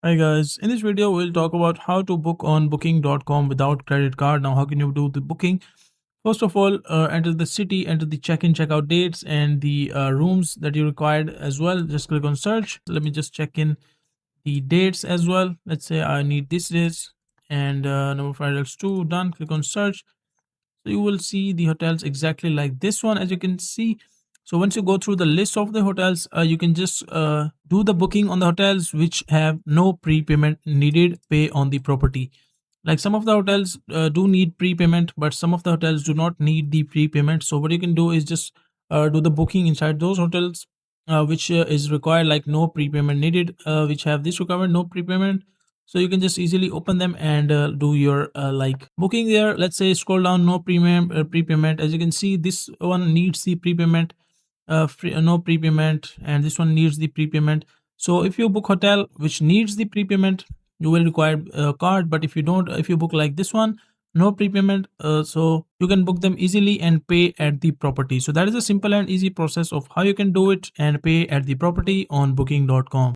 Hi guys, in this video we'll talk about how to book on booking.com without credit card. Now how can you do the booking? First of all, enter the city, enter the check-in, check-out dates and the rooms that you required as well. Just click on search. Let me just check in the dates as well. Let's say I need this dates and number 5 else 2, done. Click on search. So you will see the hotels exactly like this one, as you can see. So once you go through the list of the hotels, you can just do the booking on the hotels which have no prepayment needed. Pay on the property. Like some of the hotels do need prepayment, but some of the hotels do not need the prepayment. So what you can do is just do the booking inside those hotels which is required, like no prepayment needed, which have this requirement, no prepayment. So you can just easily open them and do your like booking there. Let's say scroll down, no premium prepayment. As you can see, this one needs the prepayment, no prepayment, and this one needs the prepayment. So if you book hotel which needs the prepayment, you will require a card. But if you don't, if you book like this one, no prepayment, so you can book them easily and pay at the property. So that is a simple and easy process of how you can do it and pay at the property on booking.com.